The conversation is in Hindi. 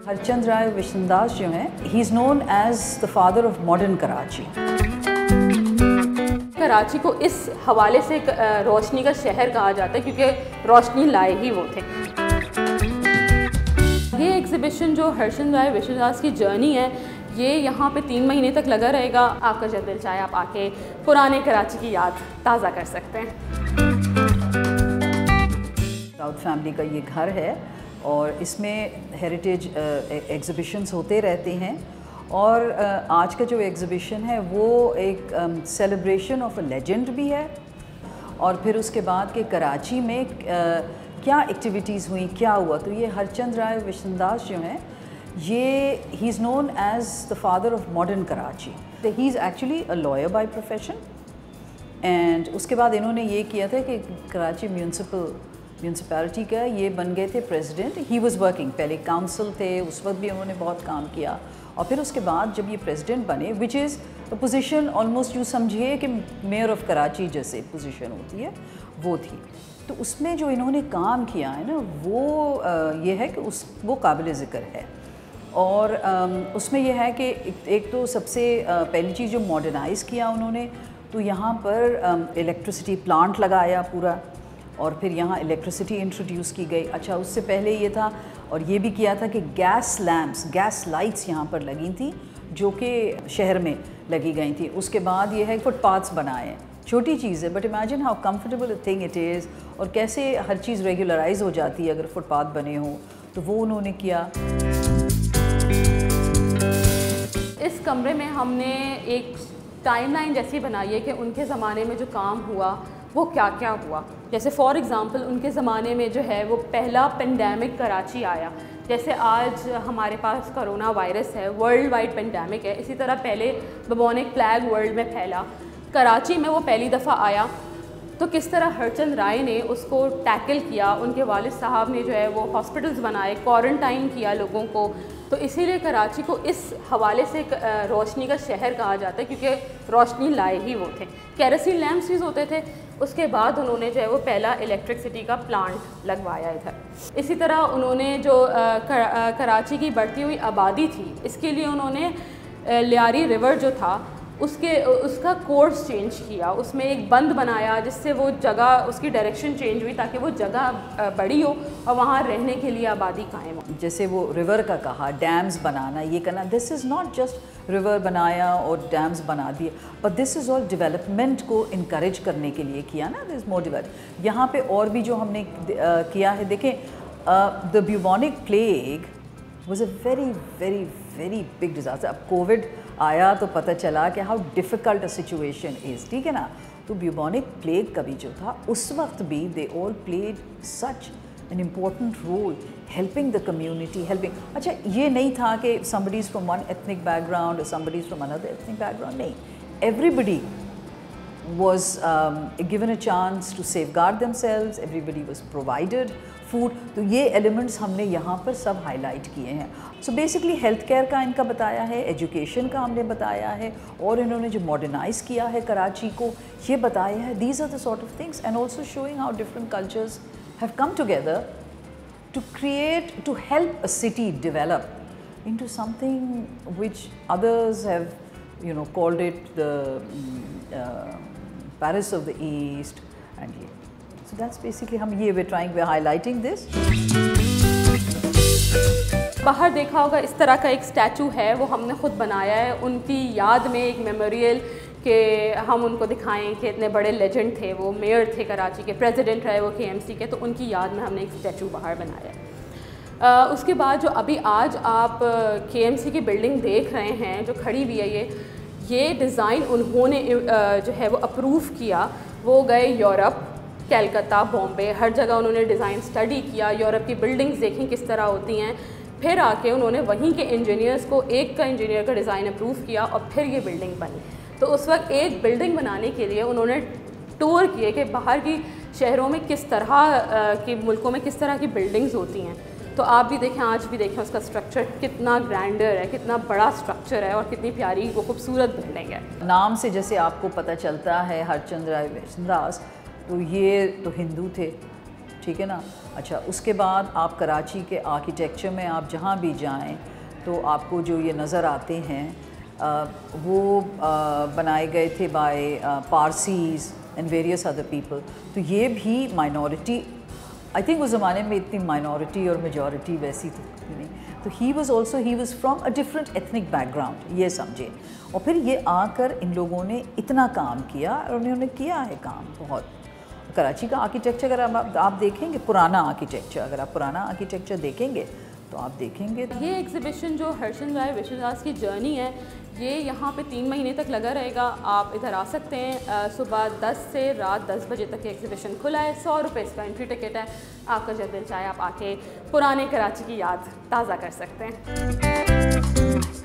हरचंद राय विश्वनाथ जो हैं, he is known as the father of modern Karachi. Karachi को इस हवाले से रोशनी का शहर कहा जाता है क्योंकि रोशनी लाए ही वो थे। ये एग्ज़िबिशन जो हरचंद राय विश्वनाथ की जर्नी है, ये यहाँ पे 3 महीने तक लगा रहेगा। आपका जब दिल चाहे आप आके पुराने कराची की याद ताज़ा कर सकते हैं। दाऊद फैमिली का ये घर है और इसमें हेरिटेज एग्ज़िबिशंस होते रहते हैं और आज का जो एग्ज़िबिशन है वो एक सेलिब्रेशन ऑफ अ लेजेंड भी है और फिर उसके बाद के कराची में क्या एक्टिविटीज़ हुई, क्या हुआ। तो ये हरचंद राय विश्वनाथ जो हैं, ये he is known as the father of modern Karachi. He is actually a lawyer by profession and उसके बाद इन्होंने ये किया था कि कराची म्यूनसिपैलिटी का ये बन गए थे प्रेसिडेंट। ही वाज वर्किंग, पहले काउंसिल थे, उस वक्त भी उन्होंने बहुत काम किया और फिर उसके बाद जब ये प्रेसिडेंट बने, which is a position almost यूँ समझिए कि मेयर ऑफ कराची जैसे पोजीशन होती है, वो थी। तो उसमें जो इन्होंने काम किया है ना, वो ये है कि वो काबिल ज़िक्र है। और उसमें यह है कि एक तो सबसे पहली चीज़ जो मॉडर्नाइज़ किया उन्होंने, तो यहाँ पर इलेक्ट्रिसिटी प्लांट लगाया पूरा और फिर यहाँ इलेक्ट्रिसिटी इंट्रोड्यूस की गई। अच्छा, उससे पहले ये था और ये भी किया था कि गैस लैम्प्स, गैस लाइट्स यहाँ पर लगी थी जो कि शहर में लगी गई थी। उसके बाद ये है फुटपाथ्स बनाए हैं। छोटी चीज़ है but imagine how comfortable thing it is और कैसे हर चीज़ रेगुलराइज हो जाती है अगर फुटपाथ बने हों, तो वो उन्होंने किया। इस कमरे में हमने एक टाइमलाइन जैसी बनाई है कि उनके ज़माने में जो काम हुआ वो क्या क्या हुआ। जैसे फॉर एग्ज़ाम्पल उनके ज़माने में जो है वो पहला पेंडेमिक कराची आया। जैसे आज हमारे पास कोरोना वायरस है, वर्ल्ड वाइड पेंडेमिक है, इसी तरह पहले बबोनिक प्लेग वर्ल्ड में फैला, कराची में वो पहली दफ़ा आया। तो किस तरह हरचंद राय ने उसको टैकल किया, उनके वालिद साहब ने जो है वो हॉस्पिटल्स बनाए, क्वारंटाइन किया लोगों को। तो इसीलिए कराची को इस हवाले से रोशनी का शहर कहा जाता है क्योंकि रोशनी लाए ही वो थे। केरोसिन लैम्प्स यूज़ होते थे। उसके बाद उन्होंने जो है वो पहला इलेक्ट्रिसिटी का प्लांट लगवाया इधर। इसी तरह उन्होंने जो कराची की बढ़ती हुई आबादी थी, इसके लिए उन्होंने लियारी रिवर जो था उसका कोर्स चेंज किया, उसमें एक बंद बनाया जिससे वो जगह, उसकी डायरेक्शन चेंज हुई ताकि वो जगह बड़ी हो और वहाँ रहने के लिए आबादी कायम हो। जैसे वो रिवर का कहा, डैम्स बनाना, ये करना, this is not just river बनाया और डैम्स बना दिए, but this is all development को इनकरेज करने के लिए किया ना, दिस मोर डेवलप। यहाँ पे और भी जो हमने किया है, देखें, the bubonic plague was a very very very big disaster. अब कोविड आया तो पता चला कि how difficult a situation is, ठीक है ना। तो ब्यूबोनिक प्लेग का भी जो था उस वक्त भी they all played such an important role helping the community, helping. अच्छा, ये नहीं था कि somebody is from one ethnic background or somebody is from another ethnic background, नहीं, everybody was given a chance to safeguard themselves, everybody was provided food। तो ये एलिमेंट्स हमने यहाँ पर सब हाईलाइट किए हैं। सो बेसिकली हेल्थ केयर का इनका बताया है, एजुकेशन का हमने बताया है और इन्होंने जो मॉडर्नाइज़ किया है कराची को, ये बताया है। These are the sort of things and also showing how different cultures have come together to create, to help a city develop into something which others have, you know, called it the Paris of the East, and yeah. So that's basically we're highlighting this. बाहर देखा होगा इस तरह का एक स्टैचू है, वो हमने खुद बनाया है उनकी याद में, एक मेमोरियल कि हम उनको दिखाएं कि इतने बड़े लेजेंड थे, वो मेयर थे कराची के, प्रेसिडेंट रहे वो KMC के, तो उनकी याद में हमने एक स्टैचू बाहर बनाया है। उसके बाद जो अभी आज आप KMC की बिल्डिंग देख रहे हैं जो खड़ी हुई है, ये डिज़ाइन उन्होंने जो है वो अप्रूव किया। वो गए यूरोप, कलकत्ता, बॉम्बे, हर जगह उन्होंने डिज़ाइन स्टडी किया, यूरोप की बिल्डिंग्स देखी किस तरह होती हैं, फिर आके उन्होंने वहीं के इंजीनियर्स को, एक का इंजीनियर का डिज़ाइन अप्रूव किया और फिर ये बिल्डिंग बनी। तो उस वक्त एक बिल्डिंग बनाने के लिए उन्होंने टूर किए कि बाहर की शहरों में किस तरह के मुल्कों में किस तरह की बिल्डिंग्स होती हैं। तो आप भी देखें, आज भी देखें उसका स्ट्रक्चर कितना ग्रैंडर है, कितना बड़ा स्ट्रक्चर है और कितनी प्यारी वो खूबसूरत बिल्डिंग है। नाम से जैसे आपको पता चलता है हरचंद राय विश्वनाथ, तो ये तो हिंदू थे, ठीक है ना। अच्छा, उसके बाद आप कराची के आर्किटेक्चर में आप जहाँ भी जाएं तो आपको जो ये नज़र आते हैं वो बनाए गए थे by Parsis and various other people. तो ये भी माइनॉरिटी, आई थिंक उस ज़माने में इतनी माइनॉरिटी और मेजॉरिटी वैसी थी नहीं। तो he was from a different ethnic background, ये समझे। और फिर ये आकर इन लोगों ने इतना काम किया और उन्होंने किया है काम बहुत। कराची का आर्किटेक्चर अगर आप देखेंगे, पुराना आर्किटेक्चर, अगर आप पुराना आर्किटेक्चर देखेंगे तो आप देखेंगे ये एग्जीबिशन जो हर्षन राय विश्वदास की जर्नी है, ये यहाँ पे 3 महीने तक लगा रहेगा। आप इधर आ सकते हैं। सुबह 10 से रात 10 बजे तक एग्जीबिशन खुला है। 100 रुपये इसका एंट्री टिकट है। आपका जब दिल चाहे आप आके पुराने कराची की याद ताज़ा कर सकते हैं।